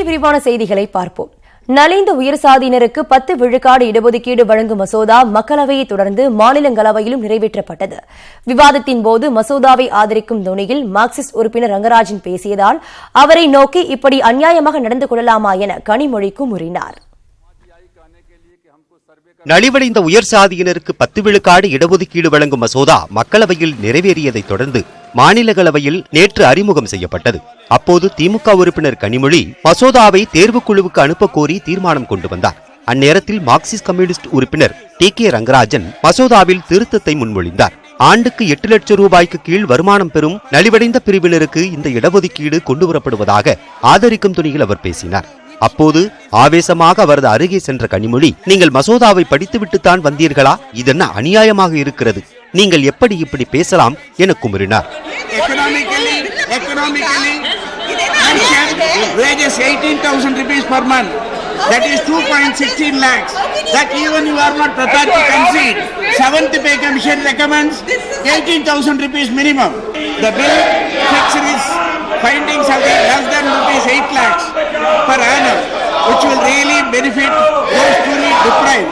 இனி விரிவான செய்திகளை பார்ப்போம். நலிந்த உயர்சாதியினருக்கு 10 விழுக்காடு இடஒதுக்கீடு வழங்கும் மசோதா மக்களவையை தொடர்ந்து மாநிலங்களவையிலும் நிறைவேற்றப்பட்டது. விவாதத்தின் போது மசோதாவை ஆதரிக்கும் தொனியில் மார்க்சிஸ்ட் உறுப்பினர் ரங்கராஜன் பேசியதால் அவரை நோக்கி இப்படி அநியாயமாக நடந்து கொள்ளலாமா என கனிமொழிக்கும் கூறினார். நலிவடைந்த உயர்சாதியினருக்கு 10 விழுக்காடு இடஒதுக்கீடு வழங்கும் மசோதா மக்களவையில் நிறைவேறியதைத் தொடர்ந்து மாநிலங்களவையில் நேற்று அறிமுகம் செய்யப்பட்டது. அப்போது திமுக உறுப்பினர் கனிமொழி மசோதாவை தேர்வுக்குழுவுக்கு அனுப்ப கோரி தீர்மானம் கொண்டு வந்தார். அந்நேரத்தில் மார்க்சிஸ்ட் கம்யூனிஸ்ட் உறுப்பினர் டி.கே. ரங்கராஜன் மசோதாவில் திருத்தத்தை முன்மொழிந்தார். ஆண்டுக்கு 8 லட்சம் ரூபாய்க்கு கீழ் வருமானம் பெறும் நலிவடைந்த பிரிவினருக்கு இந்த இடஒதுக்கீடு கொண்டுவரப்படுவதாக ஆதரிக்கும் துணியில் அவர் பேசினார். அப்போது ஆவேசமாக அவரது அருகே சென்ற கனிமொழி, நீங்கள் மசோதாவை படித்துவிட்டுத்தான் வந்தீர்களா? இதென்ன அநியாயமாக இருக்கிறது, நீங்கள் எப்படி இப்படி பேசலாம் என குமுறினார். Wages 18,000 rupees per month. That is 2.16 lakhs. That even you are not prepared to concede. 7th Pay Commission recommends 18,000 rupees minimum. The bill fixes its findings of less than rupees 8 lakhs per annum, which will really benefit those truly deprived.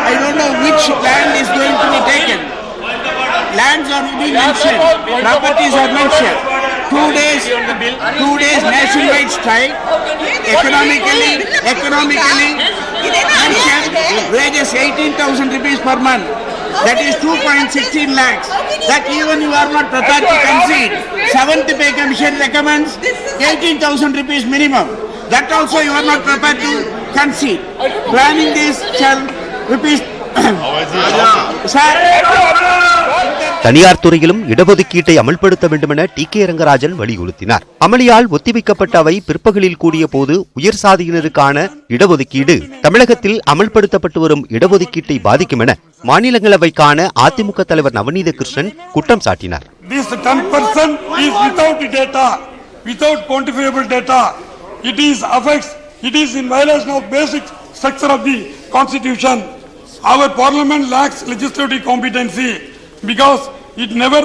I don't know which land is going to be taken. Lands are being mentioned, properties are mentioned. 2 days nationwide strike, economically mentioned wages 18,000 rupees per month. That is 2.16 lakhs. That even you are not prepared to concede. 7th Pay Commission recommends 18,000 rupees minimum. That also you are not prepared to concede. Planning this shall rupees. தனியார் துறையிலும் இடஒதுக்கீட்டை அமல்படுத்த வேண்டுமென DK. Rangarajan வலியுறுத்தினார். அமளியால் ஒத்திவைக்கப்பட்ட அவை பிற்பகலில் கூடிய போது உயர்சாதியினருக்கான இடஒதுக்கீடு தமிழகத்தில் அமல்படுத்தப்பட்டு வரும் இடஒதுக்கீட்டை பாதிக்கும் என மாநிலங்களவைக்கான அதிமுக தலைவர் நவநீத கிருஷ்ணன் குற்றம் சாட்டினார். Our parliament lacks legislative competency because it never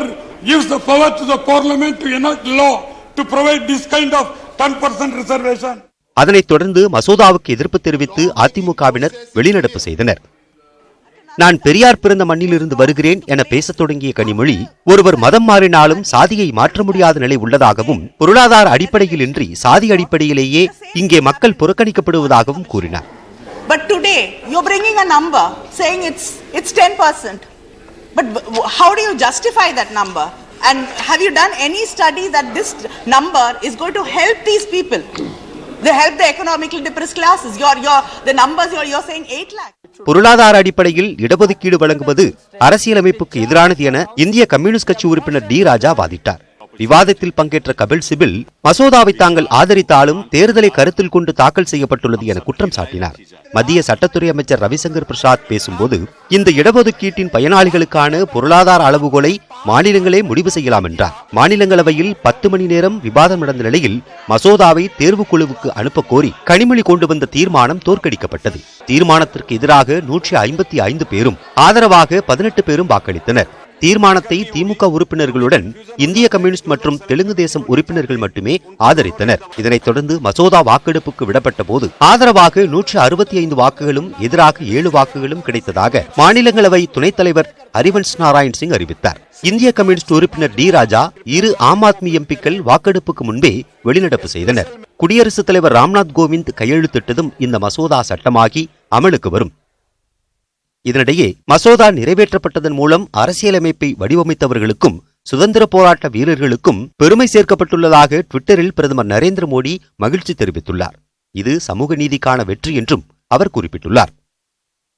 gives the power to the parliament to enact law to provide this kind of 10% reservation. அதனைத் தொடர்ந்து மசோதாவுக்கு எதிர்ப்பு தெரிவித்து அதிமுகவினர் வெளிநடப்பு செய்தனர். நான் பெரியார் பிறந்த மண்ணிலிருந்து வருகிறேன் என பேசத் தொடங்கிய கனிமொழி, ஒருவர் மதம் மாறினாலும் சாதியை மாற்ற முடியாத நிலை உள்ளதாகவும் பொருளாதார அடிப்படையில் இன்றி சாதி அடிப்படையிலேயே இங்கே மக்கள் புறக்கணிக்கப்படுவதாகவும் கூறினார். But today you're bringing a number saying it's 10%. But how do you justify that number? And have you done any study that this number is going to help these people? They help the economically depressed classes. The numbers you're saying 8 lakhs. பொருளாதார அடிப்படையில் இடஒதுக்கீடு வழங்குவது அரசியலமைப்புக்கு எதிரானது என இந்திய communist கட்சி உறுப்பினர் D. ராஜா வாதிட்டார். விவாதத்தில் பங்கேற்ற கபில் சிபில் மசோதாவை தாங்கள் ஆதரித்தாலும் தேர்தலை கருத்தில் கொண்டு தாக்கல் செய்யப்பட்டுள்ளது என குற்றம் சாட்டினார். மத்திய சட்டத்துறை அமைச்சர் ரவிசங்கர் பிரசாத் பேசும்போது, இந்த இடஒதுக்கீட்டின் பயனாளிகளுக்கான பொருளாதார அளவுகோலை மாநிலங்களே முடிவு செய்யலாம் என்றார். மாநிலங்களவையில் 10 மணி நேரம் விவாதம் நடந்த நிலையில் மசோதாவை தேர்வுக்குழுவுக்கு அனுப்ப கோரி கனிமொழி கொண்டு வந்த தீர்மானம் தோற்கடிக்கப்பட்டது. தீர்மானத்திற்கு எதிராக 155 பேரும் ஆதரவாக 18 பேரும் வாக்களித்தனர். தீர்மானத்தை திமுக உறுப்பினர்களுடன் இந்திய கம்யூனிஸ்ட் மற்றும் தெலுங்கு தேசம் உறுப்பினர்கள் மட்டுமே ஆதரித்தனர். இதனைத் தொடர்ந்து மசோதா வாக்கெடுப்புக்கு விடப்பட்ட போது ஆதரவாக 165 வாக்குகளும் எதிராக 7 வாக்குகளும் கிடைத்ததாக மாநிலங்களவை துணைத் தலைவர் ஹரிவன்ஸ் நாராயண் சிங் அறிவித்தார். இந்திய கம்யூனிஸ்ட் உறுப்பினர் டி. ராஜா, 2 ஆம் ஆத்மி எம்பிக்கள் வாக்கெடுப்புக்கு முன்பே வெளிநடப்பு செய்தனர். குடியரசுத் தலைவர் ராம்நாத் கோவிந்த் கையெழுத்திட்டதும் இந்த மசோதா சட்டமாகி அமலுக்கு வரும். இதனிடையே மசோதா நிறைவேற்றப்பட்டதன் மூலம் அரசியலமைப்பை வடிவமைத்தவர்களுக்கும் சுதந்திர போராட்ட வீரர்களுக்கும் பெருமை சேர்க்கப்பட்டுள்ளதாக ட்விட்டரில் பிரதமர் நரேந்திர மோடி மகிழ்ச்சி தெரிவித்துள்ளார். இது சமூக நீதிக்கான வெற்றி என்றும் அவர் குறிப்பிட்டுள்ளார்.